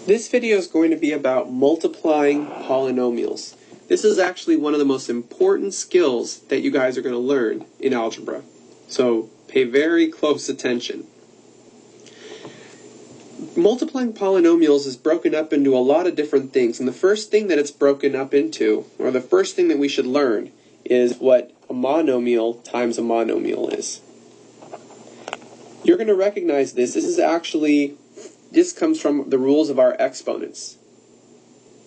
This video is going to be about multiplying polynomials. This is actually one of the most important skills that you guys are going to learn in algebra. So pay very close attention. Multiplying polynomials is broken up into a lot of different things, and the first thing that it's broken up into, or the first thing that we should learn, is what a monomial times a monomial is. You're going to recognize this. This comes from the rules of our exponents.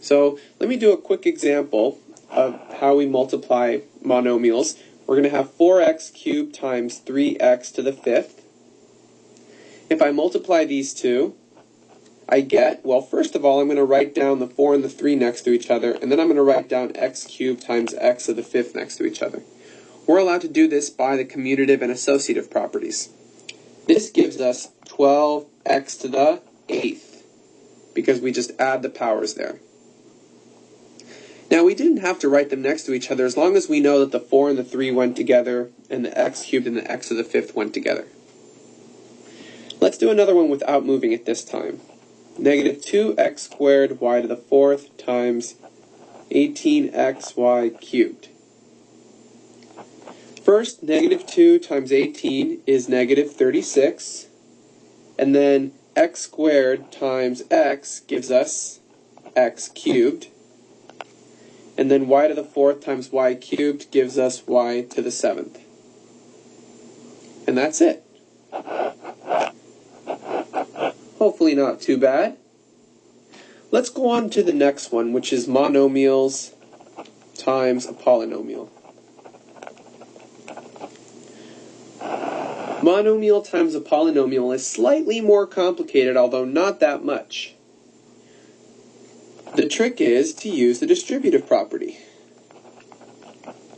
So let me do a quick example of how we multiply monomials. We're going to have 4x cubed times 3x to the fifth. If I multiply these two, I get, well, first of all, I'm going to write down the 4 and the 3 next to each other, and then I'm going to write down x cubed times x to the fifth next to each other. We're allowed to do this by the commutative and associative properties. This gives us 12x to the eighth, because we just add the powers there. Now, we didn't have to write them next to each other as long as we know that the 4 and the 3 went together, and the x cubed and the x to the fifth went together. Let's do another one without moving it this time. Negative 2x squared y to the fourth times 18xy cubed. First, negative 2 times 18 is negative 36, and then x squared times x gives us x cubed, and then y to the fourth times y cubed gives us y to the seventh. And that's it. Hopefully not too bad. Let's go on to the next one, which is monomials times a polynomial. Monomial times a polynomial is slightly more complicated, although not that much. The trick is to use the distributive property.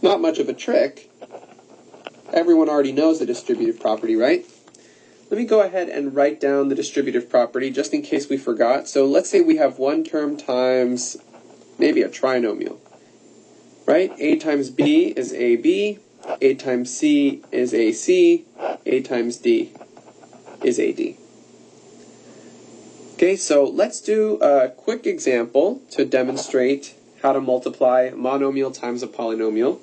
Not much of a trick. Everyone already knows the distributive property, right? Let me go ahead and write down the distributive property just in case we forgot. So let's say we have one term times maybe a trinomial, right? A times B is AB, A times C is AC, A times D is AD. Okay, so let's do a quick example to demonstrate how to multiply monomial times a polynomial.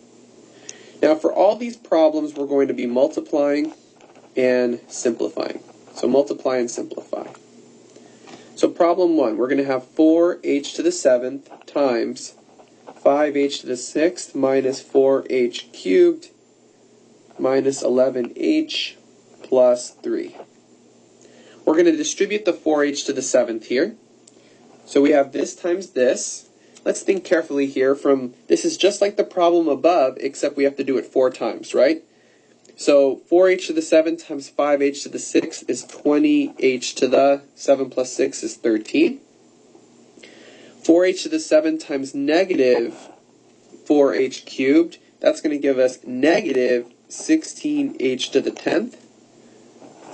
Now, for all these problems, we're going to be multiplying and simplifying. So multiply and simplify. So problem 1, we're going to have 4h to the 7th times 5h to the 6th minus 4h cubed minus 11h plus 3. We're going to distribute the 4h to the 7th here. So we have this times this. Let's think carefully here. This is just like the problem above, except we have to do it 4 times, right? So 4h to the 7th times 5h to the 6th is 20h to the 7 plus 6 is 13. 4h to the 7 times negative 4h cubed, that's going to give us negative 16h to the 10th.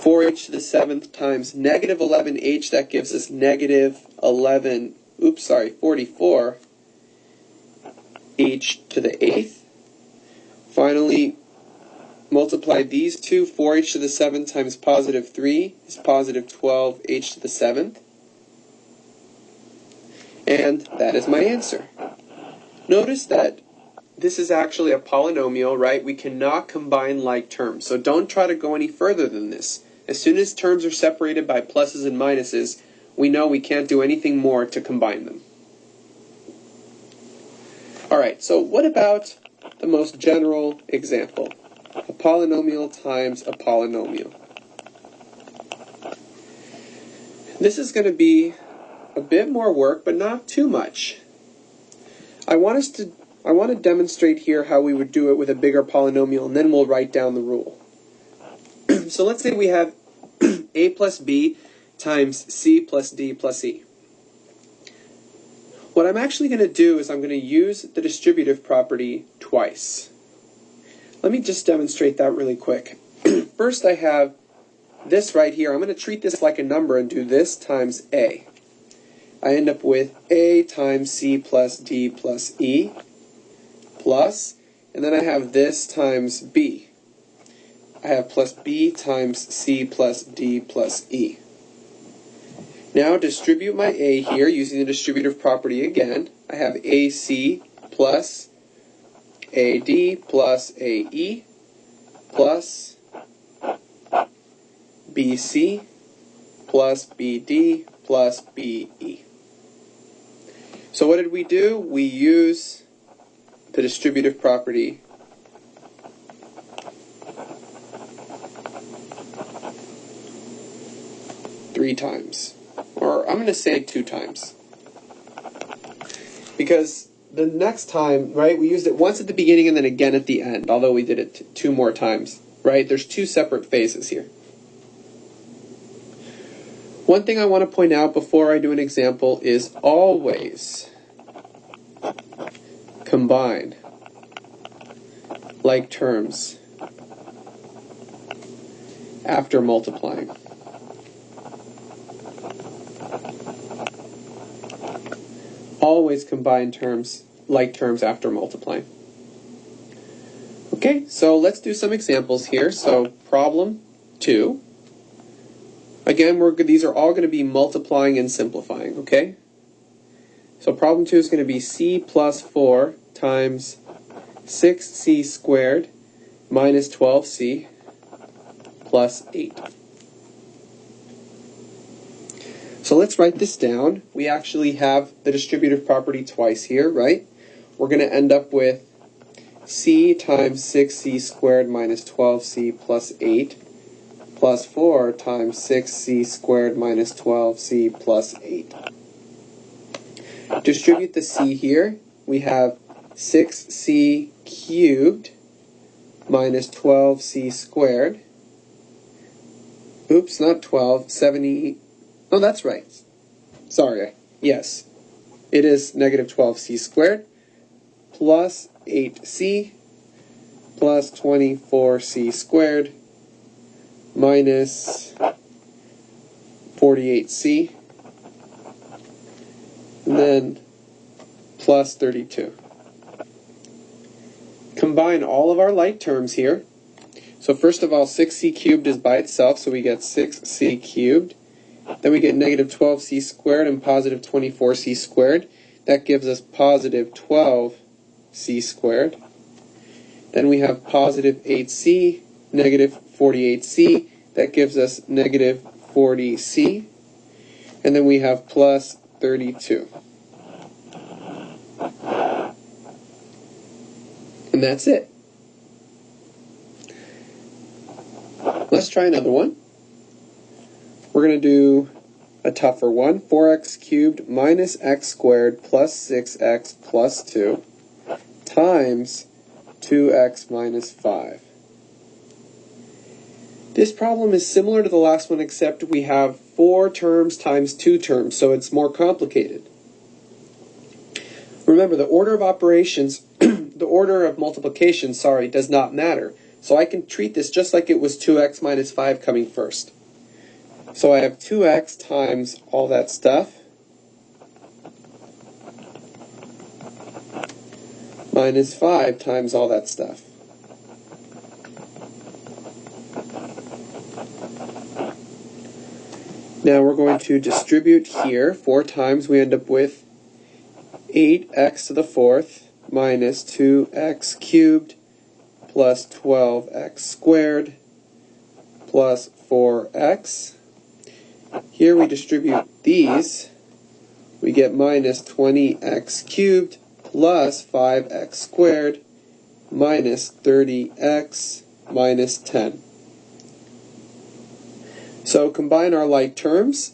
4h to the 7th times negative 11h, that gives us negative 44h to the 8th. Finally, multiply these two. 4h to the 7th times positive 3 is positive 12h to the 7th. And that is my answer. Notice that this is actually a polynomial, right? We cannot combine like terms. So don't try to go any further than this. As soon as terms are separated by pluses and minuses, we know we can't do anything more to combine them. Alright, so what about the most general example? A polynomial times a polynomial. This is going to be a bit more work, but not too much. I want to demonstrate here how we would do it with a bigger polynomial, and then we'll write down the rule. So let's say we have a plus b times c plus d plus e. What I'm actually going to do is I'm going to use the distributive property twice. Let me just demonstrate that really quick. First, I have this right here. I'm going to treat this like a number and do this times a. I end up with a times c plus d plus e plus, and then I have this times b. I have plus b times c plus d plus e. Now distribute my a here using the distributive property again. I have AC plus AD plus AE plus BC plus BD plus BE. So what did we do? We use the distributive property three times. Or I'm going to say 2 times. Because the next time, right, we used it once at the beginning and then again at the end, although we did it 2 more times, right? There's 2 separate phases here. One thing I want to point out before I do an example is always combine like terms after multiplying. Always combine terms, like terms after multiplying. Okay, so let's do some examples here. So problem 2. Again, these are all going to be multiplying and simplifying, okay? So problem 2 is going to be c plus 4 times 6c squared minus 12c plus 8. So let's write this down. We actually have the distributive property twice here, right? We're going to end up with c times 6c squared minus 12c plus 8 plus 4 times 6c squared minus 12c plus 8. Distribute the c here. We have 6c cubed minus 12c squared. Oops, not 12, 70. Oh, that's right. Sorry. Yes. It is negative 12c squared plus 8c plus 24c squared minus 48c and then plus 32. Combine all of our like terms here. So first of all, 6c cubed is by itself, so we get 6c cubed. Then we get negative 12c squared and positive 24c squared. That gives us positive 12c squared. Then we have positive 8c, negative 48c. That gives us negative 40c. And then we have plus 32. And that's it. Let's try another one. We're going to do a tougher one. 4x cubed minus x squared plus 6x plus 2 times 2x minus 5. This problem is similar to the last one, except we have 4 terms times 2 terms, so it's more complicated. Remember, the order of operations, the order of multiplication, does not matter. So I can treat this just like it was 2x minus 5 coming first. So I have 2x times all that stuff minus 5 times all that stuff. Now we're going to distribute here 4 times. We end up with 8x to the 4th minus 2x cubed plus 12x squared plus 4x. Here we distribute these. We get minus 20x cubed plus 5x squared minus 30x minus 10. So combine our like terms.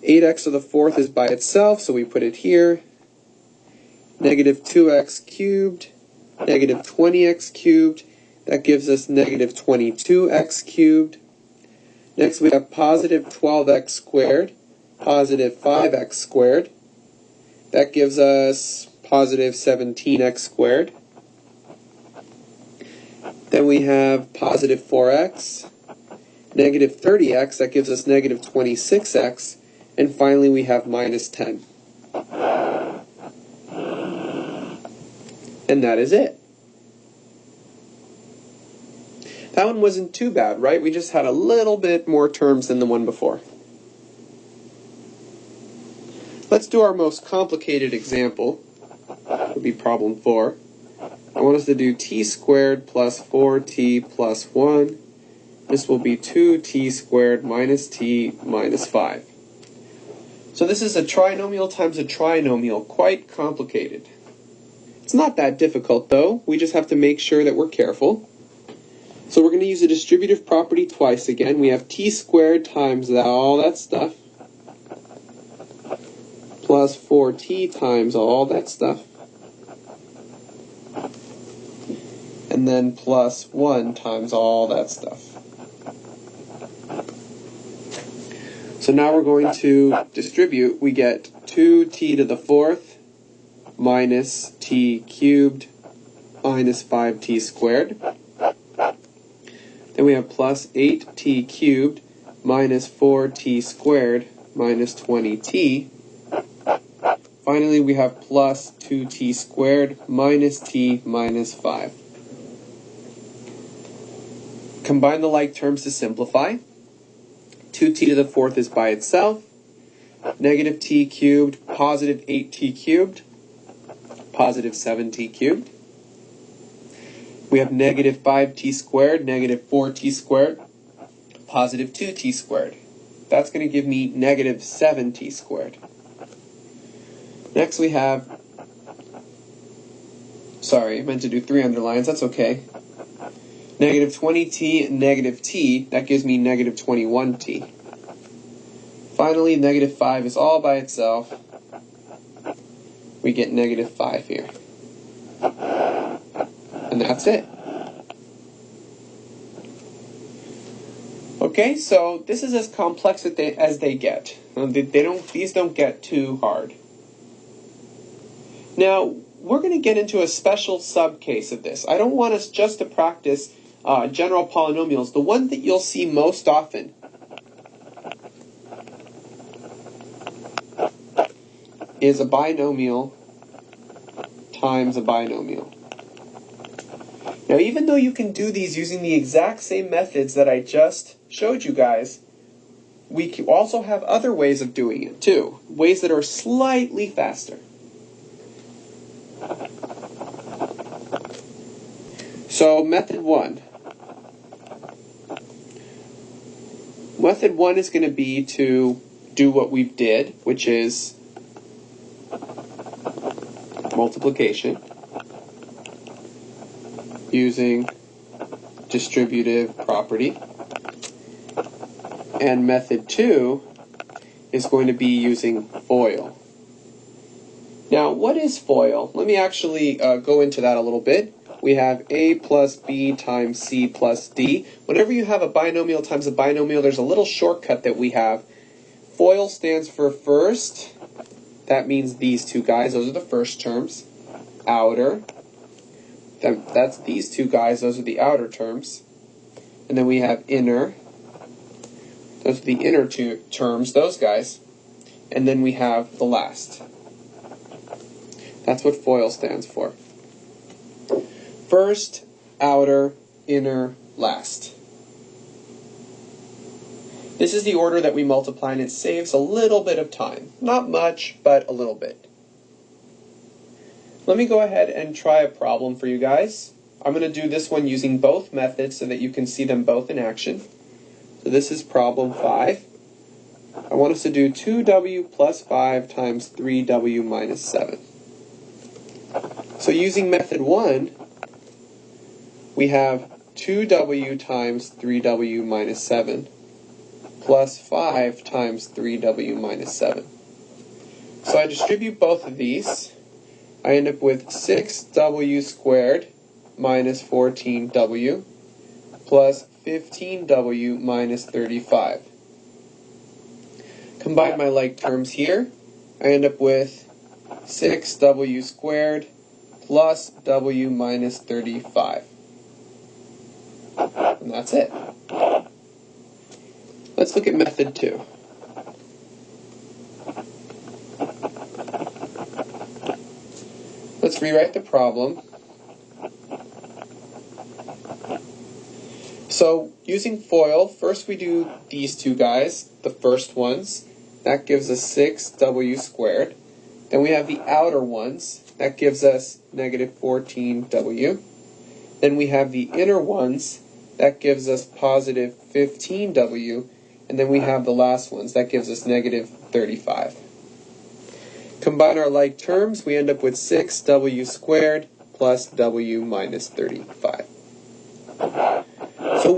8x to the 4th is by itself, so we put it here. Negative 2x cubed, negative 20x cubed. That gives us negative 22x cubed. Next we have positive 12x squared, positive 5x squared. That gives us positive 17x squared. Then we have positive 4x, negative 30x. That gives us negative 26x. And finally we have minus 10. And that is it. That one wasn't too bad, right? We just had a little bit more terms than the one before. Let's do our most complicated example. It would be problem 4. I want us to do t squared plus 4t plus 1. This will be 2t squared minus t minus 5. So this is a trinomial times a trinomial, quite complicated. It's not that difficult though, we just have to make sure that we're careful. So we're going to use a distributive property twice again. We have t squared times all that stuff, plus 4t times all that stuff, and then plus 1 times all that stuff. So now we're going to distribute. We get 2t to the 4th minus t cubed minus 5t squared. Then we have plus 8t cubed minus 4t squared minus 20t. Finally, we have plus 2t squared minus t minus 5. Combine the like terms to simplify. 2t to the 4th is by itself. Negative t cubed, positive 8t cubed, positive 7t cubed. We have negative 5t squared, negative 4t squared, positive 2t squared. That's going to give me negative 7t squared. Next we have, sorry, I meant to do 3 underlines, that's okay. Negative 20t and negative t, that gives me negative 21t. Finally, negative 5 is all by itself. We get negative 5 here. And that's it. Okay, so this is as complex as they get. These don't get too hard. Now, we're going to get into a special subcase of this. I don't want us just to practice general polynomials. The one that you'll see most often is a binomial times a binomial. Now, even though you can do these using the exact same methods that I just showed you guys, we can also have other ways of doing it too, ways that are slightly faster. So, method 1. Method 1 is going to be to do what we did, which is multiplication using distributive property. And method 2 is going to be using FOIL. Now, what is FOIL? Let me actually go into that a little bit. We have a plus b times c plus d. Whenever you have a binomial times a binomial, there's a little shortcut that we have. FOIL stands for first. That means these two guys. Those are the first terms. Outer. That's these two guys. Those are the outer terms. And then we have inner. Those are the inner two terms, those guys. And then we have the last. That's what FOIL stands for. First, outer, inner, last. This is the order that we multiply, and it saves a little bit of time. Not much, but a little bit. Let me go ahead and try a problem for you guys. I'm going to do this one using both methods so that you can see them both in action. So this is problem 5. I want us to do 2w plus 5 times 3w minus 7. So using method 1, we have 2w times 3w minus 7 plus 5 times 3w minus 7. So I distribute both of these. I end up with 6w squared minus 14w plus 15w minus 35. Combine my like terms here. I end up with 6w squared plus w minus 35. And that's it. Let's look at method 2. Let's rewrite the problem. So, using FOIL, first we do these two guys, the first ones, that gives us 6w squared. Then we have the outer ones, that gives us negative 14w. Then we have the inner ones, that gives us positive 15w. And then we have the last ones, that gives us negative 35. Combine our like terms, we end up with 6w squared plus w minus 35. So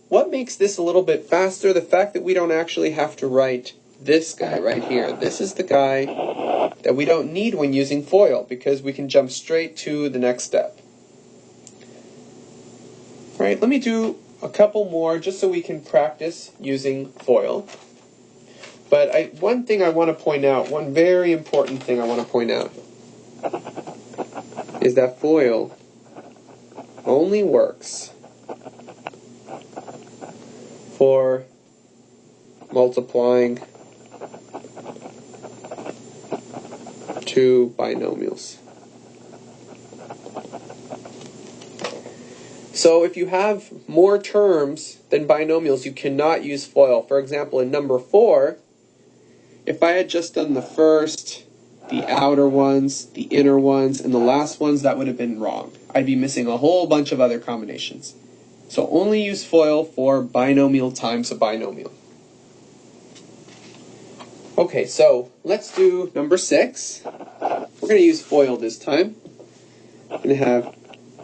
what makes this a little bit faster? The fact that we don't actually have to write this guy right here. This is the guy that we don't need when using FOIL because we can jump straight to the next step. All right, let me do a couple more just so we can practice using FOIL. But one thing I want to point out, one very important thing I want to point out, is that FOIL only works for multiplying two binomials. So if you have more terms than binomials, you cannot use FOIL. For example, in number 4, if I had just done the first, the outer ones, the inner ones, and the last ones, that would have been wrong. I'd be missing a whole bunch of other combinations. So only use FOIL for binomial times a binomial. Okay, so let's do number 6. We're going to use FOIL this time. We're going to have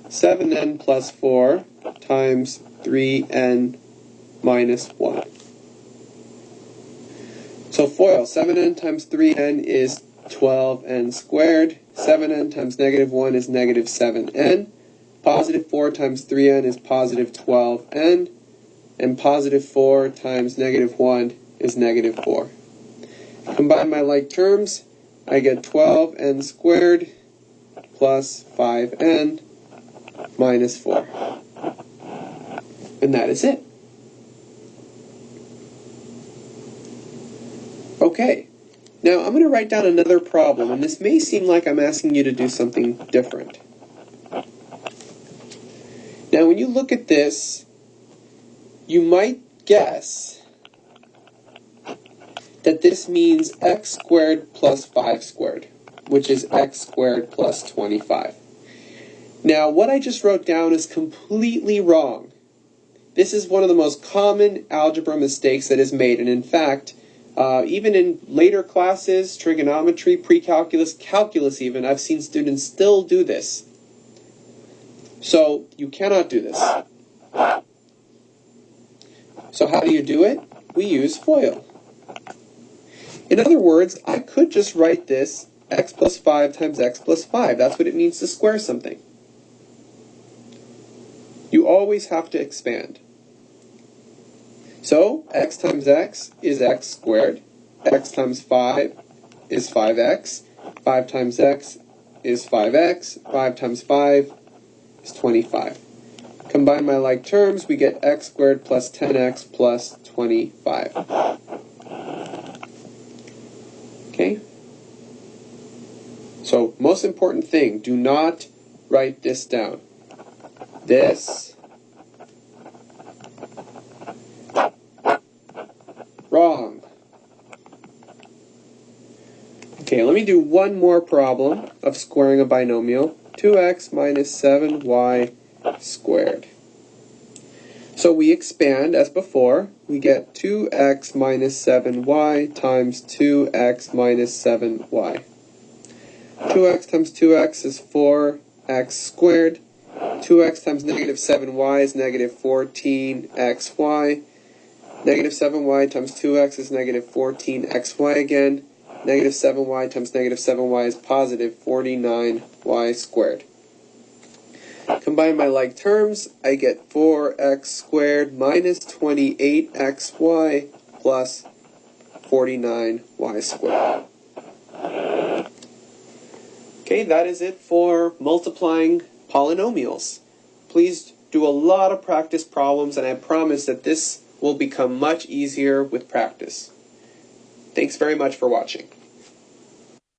7n plus 4 times 3n minus 1. So FOIL, 7n times 3n is 12n squared. 7n times negative 1 is negative 7n. Positive 4 times 3n is positive 12n. And positive 4 times negative 1 is negative 4. Combine my like terms, I get 12n squared plus 5n minus 4. And that is it. Okay, now I'm going to write down another problem, and this may seem like I'm asking you to do something different. Now when you look at this, you might guess that this means x squared plus 5 squared, which is x squared plus 25. Now, what I just wrote down is completely wrong. This is one of the most common algebra mistakes that is made, and in fact, even in later classes, trigonometry, pre-calculus, calculus even, I've seen students still do this. So, you cannot do this. So how do you do it? We use FOIL. In other words, I could just write this x plus 5 times x plus 5. That's what it means to square something. You always have to expand. So, x times x is x squared. X times 5 is 5x. 5 times x is 5x. 5 times 5 is 25. Combine my like terms, we get x squared plus 10x plus 25. Okay? So, most important thing, do not write this down. This. Wrong. Okay, let me do one more problem of squaring a binomial. 2x minus 7y squared. So we expand as before. We get 2x minus 7y times 2x minus 7y. 2x times 2x is 4x squared. 2x times negative 7y is negative 14xy. Negative 7y times 2x is negative 14xy again. Negative 7y times negative 7y is positive 49y squared. Combine my like terms, I get 4x squared minus 28xy plus 49y squared. Okay, that is it for multiplying polynomials. Please do a lot of practice problems, and I promise that this will become much easier with practice. Thanks very much for watching.